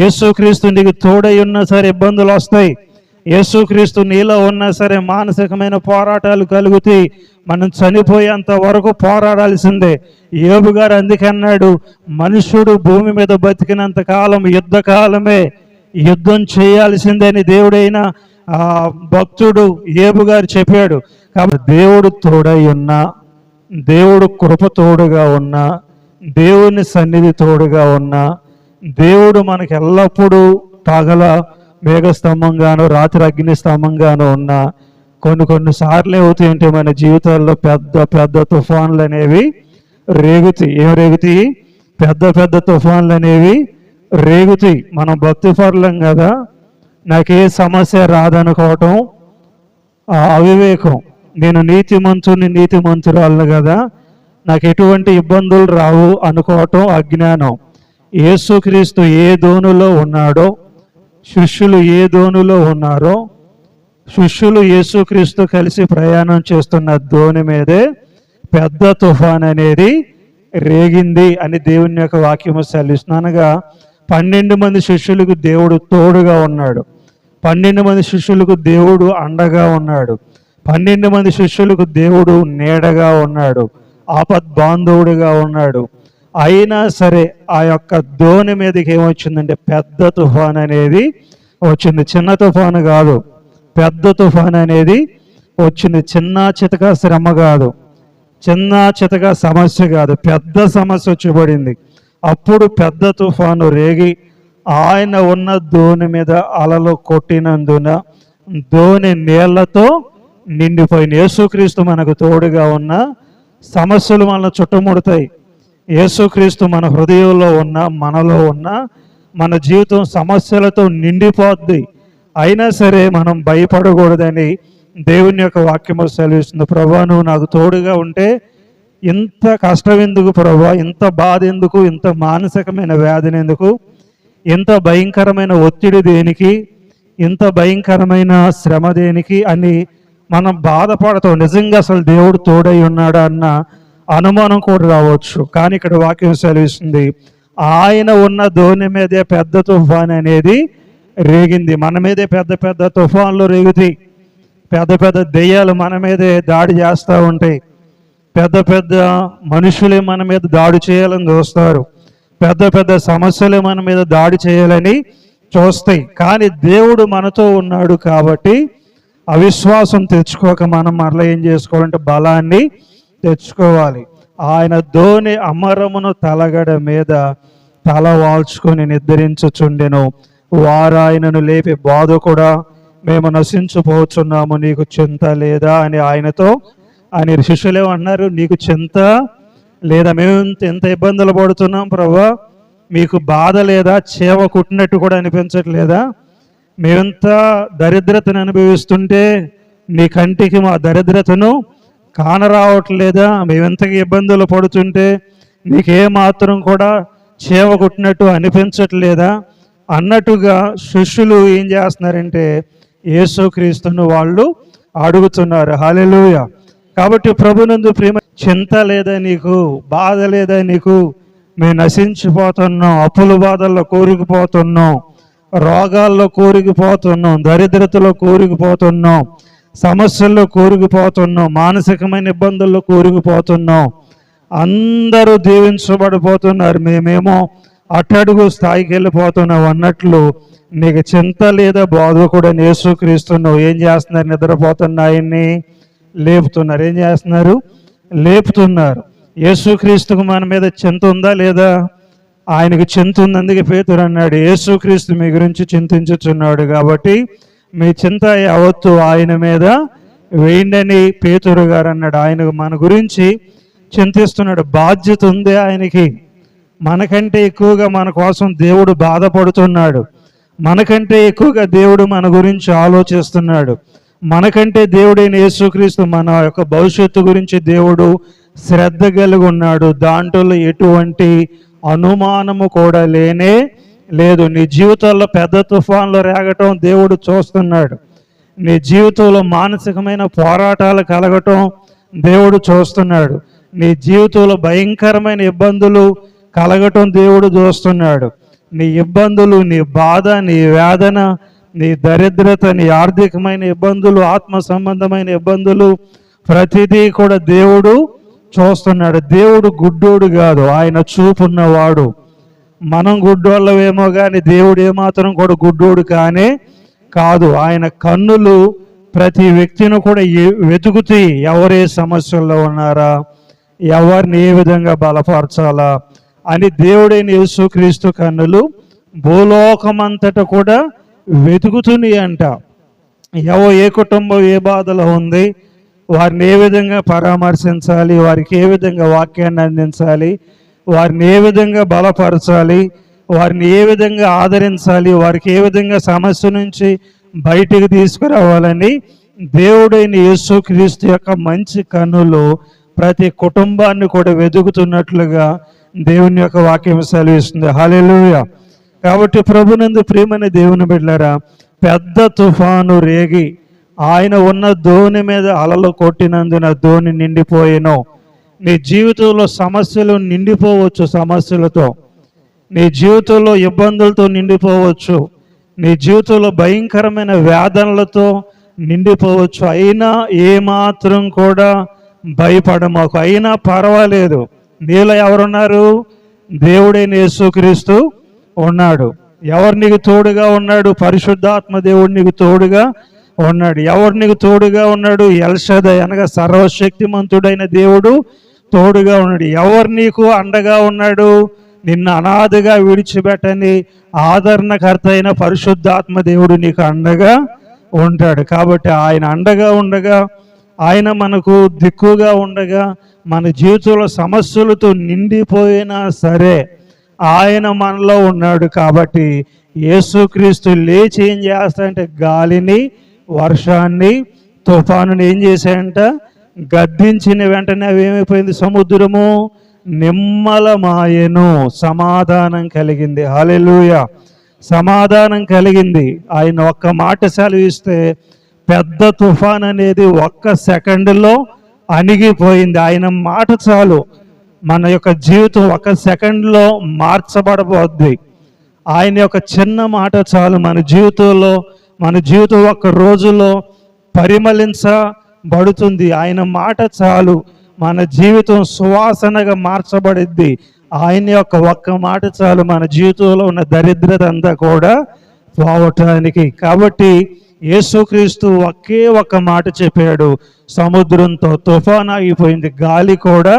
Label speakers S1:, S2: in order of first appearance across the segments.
S1: యేసుక్రీస్తు నీకు తోడై ఉన్నా సరే ఇబ్బందులు వస్తాయి. యేసుక్రీస్తు నీలో ఉన్నా సరే మానసికమైన పోరాటాలు కలుగుతాయి. మనం చనిపోయేంత వరకు పోరాడాల్సిందే. యోబు గారు అందుకన్నాడు, మనుషుడు భూమి మీద బతికినంత కాలం యుద్ధకాలమే, యుద్ధం చేయాల్సిందని దేవుడైన భక్తుడు యోబు గారు చెప్పాడు. కాబట్టి దేవుడు తోడై ఉన్నా, దేవుడు కృప తోడుగా ఉన్నా, దేవుని సన్నిధి తోడుగా ఉన్నా, దేవుడు మనకి ఎల్లప్పుడూ పగల మేఘస్తంభంగాను రాత్రి అగ్ని స్తంభంగాను ఉన్నా, కొన్ని సార్లు అవుతాయంటే మన జీవితాల్లో పెద్ద పెద్ద తుఫాన్లు అనేవి రేగుతాయి. ఏం రేగుతాయి? పెద్ద పెద్ద తుఫాన్లు అనేవి రేగుతాయి. మనం భక్తి పరులం కదా, నాకే సమస్య రాదనుకోవటం అవివేకం. నేను నీతిమంతురాలను కదా, నాకు ఎటువంటి ఇబ్బందులు రావు అనుకోవటం అజ్ఞానం. యేసుక్రీస్తు ఏ దోణిలో ఉన్నాడో, శిష్యులు ఏ దోణిలో ఉన్నారో, శిష్యులు యేసుక్రీస్తు కలిసి ప్రయాణం చేస్తున్న దోణి మీదే పెద్ద తుఫాన్ అనేది రేగింది అని దేవుని యొక్క వాక్యము సెలవిస్తుంది. అనగా 12 మంది శిష్యులకు దేవుడు తోడుగా ఉన్నాడు, 12 మంది శిష్యులకు దేవుడు అండగా ఉన్నాడు, 12 మంది శిష్యులకు దేవుడు నీడగా ఉన్నాడు, ఆపద్బాంధవుడిగా ఉన్నాడు. అయినా సరే ఆ యొక్క దోణి మీదకి ఏమొచ్చిందంటే పెద్ద తుఫాన్ అనేది వచ్చింది. చిన్న తుఫాను కాదు, పెద్ద తుఫాన్ అనేది వచ్చింది. చిన్న చితక శ్రమ కాదు, చిన్న చితక సమస్య కాదు, పెద్ద సమస్య వచ్చి పడింది. అప్పుడు పెద్ద తుఫాను రేగి ఆయన ఉన్న దోణి మీద అలలు కొట్టినందున దోణి నీళ్లతో నిండిపోయింది. యేసుక్రీస్తు మనకు తోడుగా ఉన్న సమస్యలు మనల్ని చుట్టుముడతాయి. యేసుక్రీస్తు మన హృదయంలో ఉన్న, మనలో ఉన్న, మన జీవితం సమస్యలతో నిండిపోద్ది. అయినా సరే మనం భయపడకూడదని దేవుని యొక్క వాక్యము సెలవిస్తుంది. ప్రభా, నువ్వు నాకు తోడుగా ఉంటే ఇంత కష్టం ఎందుకు ప్రభా, ఇంత బాధ ఎందుకు, ఇంత మానసికమైన వ్యాధిని ఎందుకు, ఇంత భయంకరమైన ఒత్తిడి దేనికి, ఇంత భయంకరమైన శ్రమ దేనికి అని మనం బాధపడతాం. నిజంగా అసలు దేవుడు తోడై ఉన్నాడా అన్న అనుమానం కూడా రావచ్చు. కానీ ఇక్కడ వాక్యం సెలవిస్తుంది, ఆయన ఉన్న దోణి మీదే పెద్ద తుఫాన్ అనేది రేగింది. మన మీదే పెద్ద పెద్ద తుఫాన్లు రేగుతాయి, పెద్ద పెద్ద దెయ్యాలు మన మీదే దాడి చేస్తూ ఉంటాయి, పెద్ద పెద్ద మనుషులే మన మీద దాడి చేయాలని చూస్తారు, పెద్ద పెద్ద సమస్యలే మన మీద దాడి చేయాలని చూస్తాయి. కానీ దేవుడు మనతో ఉన్నాడు కాబట్టి అవిశ్వాసం తెచ్చుకోక మనం మరలా ఏం చేసుకోవాలంటే బలాన్ని తెచ్చుకోవాలి. ఆయన దోణి అమరమును తలగడ మీద తల వాల్చుకొని నిద్రించుచుండెను. వారు ఆయనను లేపి, బాధ కూడా మేము నశించిపోతున్నాము, నీకు చింత లేదా అని ఆయనతో ఆయన శిష్యులేమన్నారు, నీకు చింత లేదా, మేము ఎంత ఇబ్బందులు పడుతున్నాం ప్రభా, మీకు బాధ లేదా, చేవ కుట్టినట్టు కూడా అనిపించట్లేదా, మేమెంత దరిద్రతను అనుభవిస్తుంటే నీ కంటికి మా దరిద్రతను కానరావట్లేదా, మేమెంతగా ఇబ్బందులు పడుతుంటే నీకేమాత్రం కూడా చేవ కుట్టినట్టు అనిపించట్లేదా అన్నట్టుగా శిష్యులు ఏం చేస్తున్నారంటే యేసుక్రీస్తును వాళ్ళు అడుగుతున్నారు. హల్లెలూయా. కాబట్టి ప్రభునందు ప్రేమ, చింత లేదా నీకు, బాధ లేదా నీకు, మేము నశించిపోతున్నాం, అప్పుల బాధల్లో కూరుకుపోతున్నాం, రోగాల్లో కూరుకుపోతున్నాం, దరిద్రతలో కూరుకుపోతున్నాం, సమస్యల్లో కూరుకుపోతున్నాం, మానసికమైన ఇబ్బందుల్లో కూరుకుపోతున్నాం, అందరూ దీవించబడిపోతున్నారు, మేమేమో అట్టడుగు స్థాయికి వెళ్ళిపోతున్నాం అన్నట్లు నీకు చింత లేదా బాధ కూడా యేసుక్రీస్తును ఏం చేస్తున్నారు, నిద్రపోతున్న ఆయన్ని లేపుతున్నారు. ఏం చేస్తున్నారు? లేపుతున్నారు. యేసుక్రీస్తుకు మన మీద చింత ఉందా లేదా? ఆయనకు చింత ఉంది. అందుకే పేతురు అన్నాడు, యేసుక్రీస్తు మీ గురించి చింతించుచున్నాడు కాబట్టి మీ చింత యావత్తు ఆయన మీద వేయండి పేతురు గారు అన్నాడు. ఆయన మన గురించి చింతిస్తున్నాడు. బాధ్యత ఉంది ఆయనకి. మనకంటే ఎక్కువగా మన కోసం దేవుడు బాధపడుతున్నాడు, మనకంటే ఎక్కువగా దేవుడు మన గురించి ఆలోచిస్తున్నాడు, మనకంటే దేవుడైన యేసుక్రీస్తు మన యొక్క భవిష్యత్తు గురించి దేవుడు శ్రద్ధ కలిగి ఉన్నాడు. దాంట్లో ఎటువంటి అనుమానము కూడా లేనే లేదు. నీ జీవితంలో పెద్ద తుఫాన్లు రేగటం దేవుడు చూస్తున్నాడు. నీ జీవితంలో మానసికమైన పోరాటాలు కలగటం దేవుడు చూస్తున్నాడు. నీ జీవితంలో భయంకరమైన ఇబ్బందులు కలగటం దేవుడు చూస్తున్నాడు. నీ ఇబ్బందులు, నీ బాధ, నీ వేదన, నీ దరిద్రత, నీ ఆర్థికమైన ఇబ్బందులు, ఆత్మ సంబంధమైన ఇబ్బందులు, ప్రతిదీ కూడా దేవుడు చూస్తున్నాడు. దేవుడు గుడ్డోడు కాదు, ఆయన చూపున్నవాడు. మనం గుడ్డోళ్ళవేమో కానీ దేవుడు ఏమాత్రం కూడా గుడ్డోడు కానే కాదు. ఆయన కన్నులు ప్రతి వ్యక్తిని కూడా వెతుకుతూ ఎవరే సమస్యల్లో ఉన్నారా, ఎవరిని ఏ విధంగా బలపరచాలా అని దేవుడైన యేసుక్రీస్తు కన్నులు భూలోకమంతట కూడా వెతుకుతున్నాయి అంట. ఏ కుటుంబం ఏ బాధలో ఉంది, వారిని ఏ విధంగా పరామర్శించాలి, వారికి ఏ విధంగా వాక్యాన్ని అందించాలి, వారిని ఏ విధంగా బలపరచాలి, వారిని ఏ విధంగా ఆదరించాలి, వారికి ఏ విధంగా సమస్య నుంచి బయటికి తీసుకురావాలని దేవుడైన యేసుక్రీస్తు యొక్క మంచి కన్నులు ప్రతి కుటుంబాన్ని కూడా వెతుకుతున్నట్లుగా దేవుని యొక్క వాక్యం సెలవిస్తుంది. హల్లెలూయా. కాబట్టి ప్రభునందు ప్రియమైన దేవుని బిడ్డలారా, పెద్ద తుఫాను రేగి ఆయన ఉన్న దోణి మీద అలలు కొట్టినందున దోణి నిండిపోయేను. నీ జీవితంలో సమస్యలు నిండిపోవచ్చు, సమస్యలతో నీ జీవితంలో ఇబ్బందులతో నిండిపోవచ్చు, నీ జీవితంలో భయంకరమైన వేదనలతో నిండిపోవచ్చు. అయినా ఏమాత్రం కూడా భయపడమాకు. అయినా పర్వాలేదు, నీలో ఎవరున్నారు? దేవుడైన యేసుక్రీస్తు ఉన్నాడు. ఎవరు నీకు తోడుగా ఉన్నాడు? పరిశుద్ధాత్మ దేవుడు నీకు తోడుగా ఉన్నాడు. ఎవరు నీకు తోడుగా ఉన్నాడు? ఎల్షదై అనగా సర్వశక్తిమంతుడైన దేవుడు తోడుగా ఉన్నాడు. ఎవరు నీకు అండగా ఉన్నాడు? నిన్ను అనాథగా విడిచిపెట్టని ఆదరణకర్త అయిన పరిశుద్ధాత్మ దేవుడు నీకు అండగా ఉంటాడు. కాబట్టి ఆయన అండగా ఉండగా, ఆయన మనకు దిక్కుగా ఉండగా, మన జీవితంలో సమస్యలతో నిండిపోయినా సరే ఆయన మనలో ఉన్నాడు. కాబట్టి యేసుక్రీస్తు లేచి ఏం చేస్తాడంటే గాలిని, వర్షాన్ని, తుఫానుని ఏం చేశాయంట? గద్దించిన వెంటనే అవి ఏమైపోయింది? సముద్రము నిమ్మలమాయెను, సమాధానం కలిగింది. హల్లెలూయా. సమాధానం కలిగింది. ఆయన ఒక్క మాట సెలవిస్తే పెద్ద తుఫాన్ అనేది ఒక్క సెకండ్లో అణిగిపోయింది. ఆయన మాట చాలు, మన యొక్క జీవితం ఒక సెకండ్లో మార్చబడబోద్ది. ఆయన యొక్క చిన్న మాట చాలు మన జీవితంలో, మన జీవితం ఒక రోజులో పరిమళించబడుతుంది. ఆయన మాట చాలు మన జీవితం సువాసనగా మార్చబడిద్ది. ఆయన యొక్క ఒక్క మాట చాలు మన జీవితంలో ఉన్న దరిద్రత అంతా కూడా పోవటానికి. కాబట్టి యేసుక్రీస్తు ఒకే ఒక్క మాట చెప్పాడు, సముద్రంతో తుఫాన్ ఆగిపోయింది, గాలి కూడా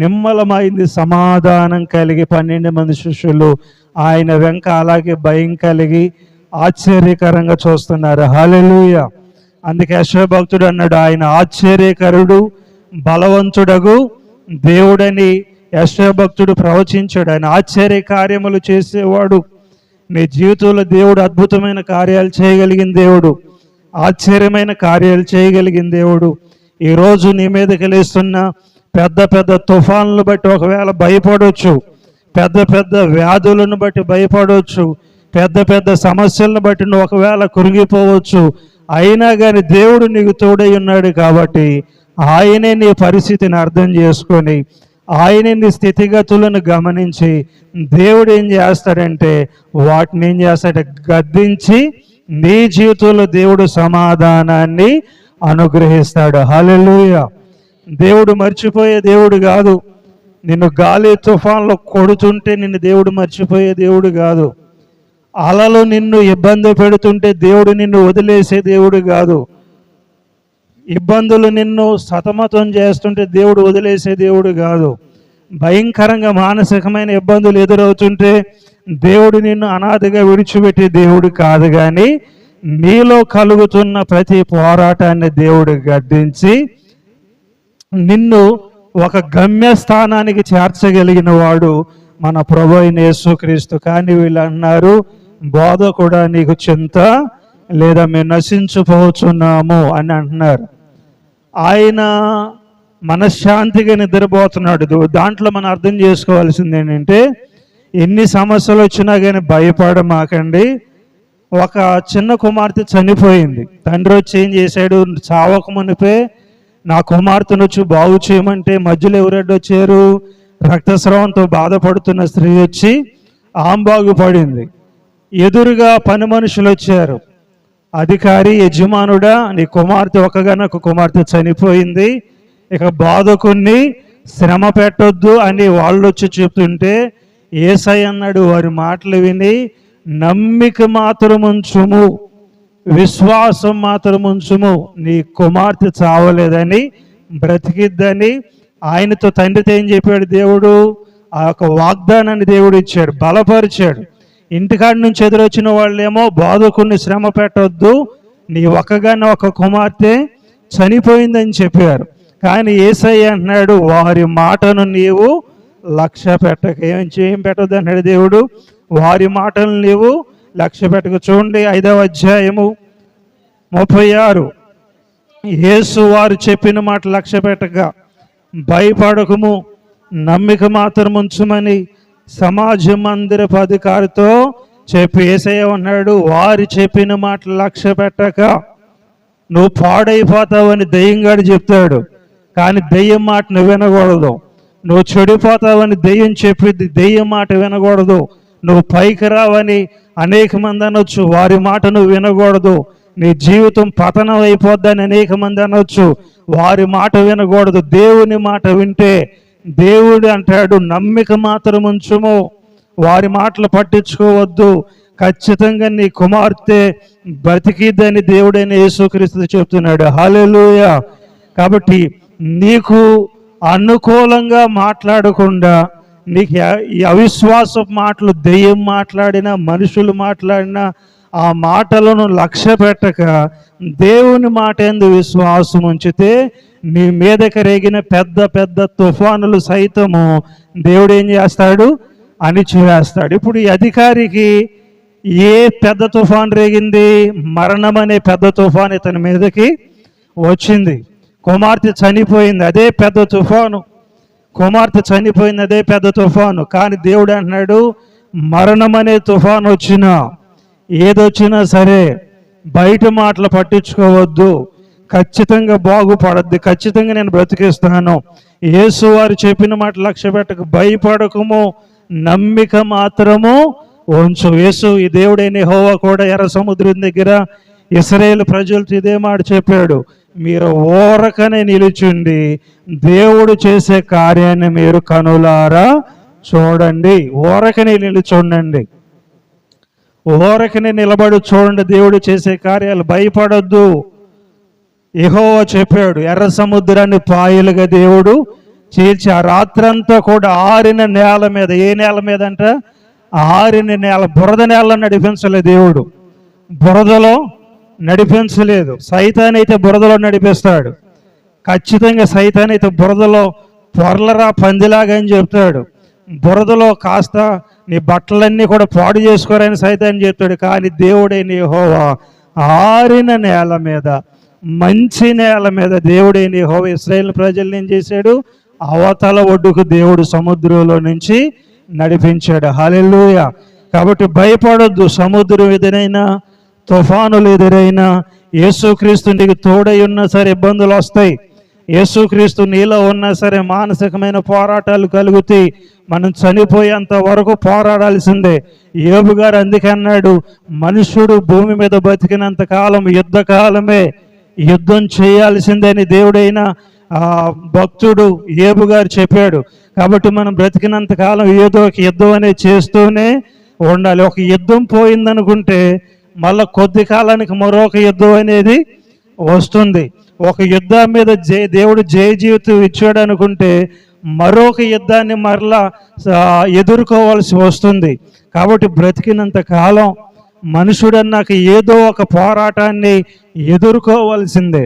S1: నిమ్మలమైంది, సమాధానం కలిగి 12 మంది శిష్యులు ఆయన వెంక అలాగే భయం కలిగి ఆశ్చర్యకరంగా చూస్తున్నారు. హల్లెలూయా. అందుకే యెషయా భక్తుడు అన్నాడు, ఆయన ఆశ్చర్యకరుడు, బలవంతుడగు దేవుడని యెషయా భక్తుడు ప్రవచించాడు. ఆయన ఆశ్చర్య కార్యములు చేసేవాడు. నీ జీవితంలో దేవుడు అద్భుతమైన కార్యాలు చేయగలిగిన దేవుడు, ఆశ్చర్యమైన కార్యాలు చేయగలిగిన దేవుడు. ఈరోజు నీ మీదకి లేస్తున్న పెద్ద పెద్ద తుఫాన్లను బట్టి ఒకవేళ భయపడవచ్చు, పెద్ద పెద్ద వ్యాధులను బట్టి భయపడవచ్చు, పెద్ద పెద్ద సమస్యలను బట్టి నువ్వు ఒకవేళ కురిగిపోవచ్చు. అయినా కానీ దేవుడు నీకు తోడై ఉన్నాడు. కాబట్టి ఆయనే నీ పరిస్థితిని అర్థం చేసుకొని, ఆయనే నీ స్థితిగతులను గమనించి దేవుడు ఏం చేస్తాడంటే వాటిని ఏం చేస్తాడంటే గద్దించి నీ జీవితంలో దేవుడు సమాధానాన్ని అనుగ్రహిస్తాడు. హల్లెలూయా. దేవుడు మర్చిపోయే దేవుడు కాదు. నిన్ను గాలి తుఫాన్లో కొడుతుంటే నిన్ను దేవుడు మర్చిపోయే దేవుడు కాదు. అలలు నిన్ను ఇబ్బంది పెడుతుంటే దేవుడు నిన్ను వదిలేసే దేవుడు కాదు. ఇబ్బందులు నిన్ను సతమతం చేస్తుంటే దేవుడు వదిలేసే దేవుడు కాదు. భయంకరంగా మానసికమైన ఇబ్బందులు ఎదురవుతుంటే దేవుడు నిన్ను అనాథగా విడిచిపెట్టే దేవుడు కాదు. కానీ నీలో కలుగుతున్న ప్రతి పోరాటాన్ని దేవుడు గద్దించి నిన్ను ఒక గమ్యస్థానానికి చేర్చగలిగిన వాడు మన ప్రభు అయిన యేసుక్రీస్తు. కానీ వీళ్ళు అన్నారు, బోధ కూడా నీకు చింత లేదా మేము నశించిపోతున్నాము అని అంటున్నారు. ఆయన మనశ్శాంతిగా నిద్రపోతున్నాడు. దాంట్లో మనం అర్థం చేసుకోవాల్సింది ఏంటంటే, ఎన్ని సమస్యలు వచ్చినా కానీ భయపడమాకండి. ఒక చిన్న కుమార్తె చనిపోయింది. తండ్రి వచ్చి ఏం చేశాడు? చావక మునిపే నా కుమార్తెను వచ్చి బాగు చేయమంటే మధ్యలో ఎవరెడ్డి వచ్చారు? రక్తస్రావంతో బాధపడుతున్న స్త్రీ వచ్చి ఆంబాగు పడింది. ఎదురుగా పని మనుషులు వచ్చారు. అధికారి, యజమానుడా, నీ కుమార్తె ఒక్కగానొక్క కుమార్తె చనిపోయింది, ఇక బాధకుణ్ణి శ్రమ పెట్టొద్దు అని వాళ్ళు వచ్చి చెప్తుంటే యేసయ్య అన్నాడు, వారి మాటలు విని నమ్మిక మాత్రం ఉంచుము, విశ్వాసం మాత్రం ఉంచుము, నీ కుమార్తె చావలేదని బ్రతికిద్దని ఆయనతో తండ్రితో ఏం చెప్పాడు దేవుడు? ఆ యొక్క వాగ్దానాన్ని దేవుడు ఇచ్చాడు, బలపరిచాడు. ఇంటికాడి నుంచి ఎదురొచ్చిన వాళ్ళేమో బాధకుని శ్రమ పెట్టొద్దు, నీ ఒక్కగానే ఒక కుమార్తె చనిపోయిందని చెప్పారు. కానీ యేసయ్య అంటున్నాడు, వారి మాటను నీవు లక్ష్య పెట్టక. ఏం పెట్టొద్దు అన్నాడు దేవుడు, వారి మాటలు నీవు లక్ష్య పెట్టక. చూడండి 5వ అధ్యాయము 36. యేసు వారు చెప్పిన మాట లక్ష్య పెట్టక భయపడకము, నమ్మిక మాత్రం ఉంచుమని సమాజ మందిరపు అధికారితో చెప్పి యేసయ్య అన్నాడు, వారు చెప్పిన మాట లక్ష్య పెట్టక నువ్వు పాడైపోతావని దెయ్యంగాడు చెప్తాడు, కానీ దెయ్యం మాట నువ్వు వినకూడదు. నువ్వు చెడిపోతావని దెయ్యం చెప్పిద్ది, దెయ్యం మాట వినకూడదు. నువ్వు పైకి రావని అనేక మంది అనొచ్చు, వారి మాట నువ్వు వినకూడదు. నీ జీవితం పతనం అయిపోద్దని అనేక మంది అనొచ్చు, వారి మాట వినకూడదు. దేవుని మాట వింటే దేవుడు అంటాడు, నమ్మిక మాత్రం ఉంచుము, వారి మాటలు పట్టించుకోవద్దు, ఖచ్చితంగా నీ కుమార్తె బ్రతికిద్దని దేవుడైన యేసుక్రీస్తు చెప్తున్నాడు. హల్లెలూయా. కాబట్టి నీకు అనుకూలంగా మాట్లాడకుండా, నీకు ఈ అవిశ్వాస మాటలు దెయ్యం మాట్లాడినా మనుషులు మాట్లాడినా ఆ మాటలను లక్ష్య పెట్టక దేవుని మాట యందు విశ్వాసం ఉంచితే నీ మీదకి రేగిన పెద్ద పెద్ద తుఫానులు సైతము దేవుడు ఏం చేస్తాడు? అణిచివేస్తాడు. ఇప్పుడు ఈ అధికారికి ఏ పెద్ద తుఫాను రేగింది? మరణం అనే పెద్ద తుఫాను ఇతని మీదకి వచ్చింది. కుమార్తె చనిపోయింది, అదే పెద్ద తుఫాను. కుమార్తె చనిపోయింది, అదే పెద్ద తుఫాను. కానీ దేవుడు అంటున్నాడు, మరణం అనే తుఫాను వచ్చినా ఏదొచ్చినా సరే బయట మాటలు పట్టించుకోవద్దు, ఖచ్చితంగా బాగుపడద్ది, ఖచ్చితంగా నేను బ్రతికిస్తాను. యేసు వారు చెప్పిన మాట లక్ష్య పెట్టక భయపడకము, నమ్మిక మాత్రము ఉంచు. యేసు ఈ దేవుడైన యెహోవా కూడా ఎర్ర సముద్రం దగ్గర ఇశ్రాయేలు ప్రజలతో ఇదే మాట చెప్పాడు, మీరు ఓరకనే నిలుచుండి దేవుడు చేసే కార్యాన్ని మీరు కనులారా చూడండి. ఓరకనే నిలుచుండండి, ఓరకనే నిలబడి చూడండి దేవుడు చేసే కార్యాలు. భయపడొద్దు. యెహోవా చెప్పాడు, ఎర్ర సముద్రాన్ని పాయలుగా దేవుడు చీల్చి ఆ రాత్రంతా కూడా ఆరిన నేల మీద, ఏ నేల మీద అంట? ఆరిన నేల, బురద నేలలో నడిపించలేదు దేవుడు, బురదలో నడిపించలేదు. సైతాన్ అయితే బురదలో నడిపిస్తాడు, ఖచ్చితంగా సైతాన్ అయితే బురదలో పొరలరా పందిలాగా అని చెప్తాడు. బురదలో కాస్త నీ బట్టలన్నీ కూడా పాడు చేసుకోరని సైతాన్ చెప్తాడు. కానీ దేవుడైన యెహోవా ఆరిన నేల మీద, మంచి నేల మీద దేవుడైన యెహోవా ఇశ్రాయేలు ప్రజల్ని ఏం చేశాడు? అవతల ఒడ్డుకు దేవుడు సముద్రంలో నుంచి నడిపించాడు. హల్లెలూయా. కాబట్టి భయపడొద్దు. సముద్రం ఎదురైనా, తుఫానులు ఎదురైనా, యేసుక్రీస్తు నీకు తోడై ఉన్నా సరే ఇబ్బందులు వస్తాయి. యేసుక్రీస్తు నీలో ఉన్నా సరే మానసికమైన పోరాటాలు కలుగుతాయి. మనం చనిపోయేంత వరకు పోరాడాల్సిందే. యోబు గారు అందుకే అన్నాడు, మనుషుడు భూమి మీద బతికినంత కాలం యుద్ధకాలమే, యుద్ధం చేయాల్సిందని దేవుడైన భక్తుడు యోబు గారు చెప్పాడు. కాబట్టి మనం బ్రతికినంత కాలం ఏదో ఒక యుద్ధం అనేది చేస్తూనే ఉండాలి. ఒక యుద్ధం పోయిందనుకుంటే మళ్ళీ కొద్ది కాలానికి మరొక యుద్ధం అనేది వస్తుంది. ఒక యుద్ధం మీద దేవుడు జయ జీవితం ఇచ్చాడు అనుకుంటే మరొక యుద్ధాన్ని మరలా ఎదుర్కోవాల్సి వస్తుంది. కాబట్టి బ్రతికినంత కాలం మనుషుడన్నాక ఏదో ఒక పోరాటాన్ని ఎదుర్కోవాల్సిందే,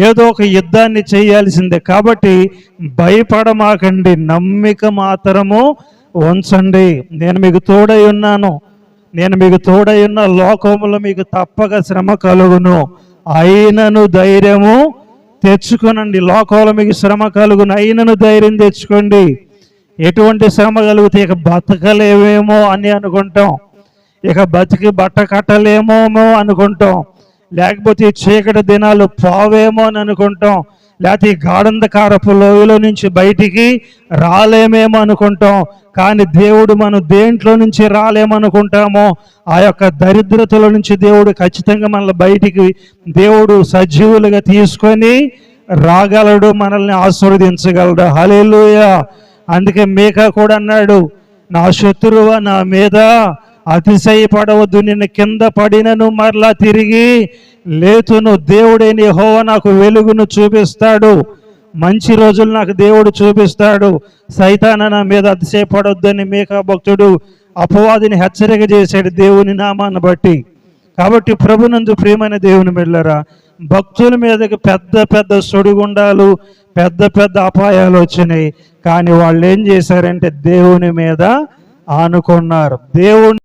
S1: ఏదో ఒక యుద్ధాన్ని చేయాల్సిందే. కాబట్టి భయపడమాకండి, నమ్మిక మాత్రము ఉంచండి. నేను మీకు తోడై ఉన్నాను, నేను మీకు తోడై ఉన్న లోకములో మీకు తప్పక శ్రమ కలుగును, అయినను ధైర్యము తెచ్చుకోనండి. లోకంలో మీకు శ్రమ కలుగును, అయినను ధైర్యం తెచ్చుకోండి. ఎటువంటి శ్రమ కలిగితే ఇక బతకలేమేమో అని అనుకుంటాం, ఇక బతికి బట్ట కట్టలేమో అనుకుంటాం, లేకపోతే ఈ చీకటి దినాలు పోవేమో అని అనుకుంటాం, లేకపోతే ఈ గాఢంధకారపు లోయలో నుంచి బయటికి రాలేమేమో అనుకుంటాం. కానీ దేవుడు మనం దేంట్లో నుంచి రాలేమనుకుంటామో ఆ యొక్క దరిద్రతల నుంచి దేవుడు ఖచ్చితంగా మనల్ని బయటికి దేవుడు సజీవులుగా తీసుకొని రాగలడు, మనల్ని ఆశీర్వదించగలడు. హల్లెలూయా. అందుకే మీకా కూడా అన్నాడు, నా శత్రువు నా మీద అతిశయపడవద్దు, నిన్ను కింద పడినను మరలా తిరిగి లేతును. దేవుడైన యెహోవా నాకు వెలుగును చూపిస్తాడు, మంచి రోజులు నాకు దేవుడు చూపిస్తాడు. సైతాను నా మీద అతిశయపడొద్దని మీకా భక్తుడు అపవాదిని హెచ్చరిక చేశాడు దేవుని నామాన్ని బట్టి. కాబట్టి ప్రభునందు ప్రియమైన దేవుని బిడ్డలారా, భక్తుల మీదకి పెద్ద పెద్ద సుడిగుండాలు, పెద్ద పెద్ద అపాయాలు వచ్చినాయి. కానీ వాళ్ళు ఏం చేశారంటే దేవుని మీద ఆనుకున్నారు. దేవుని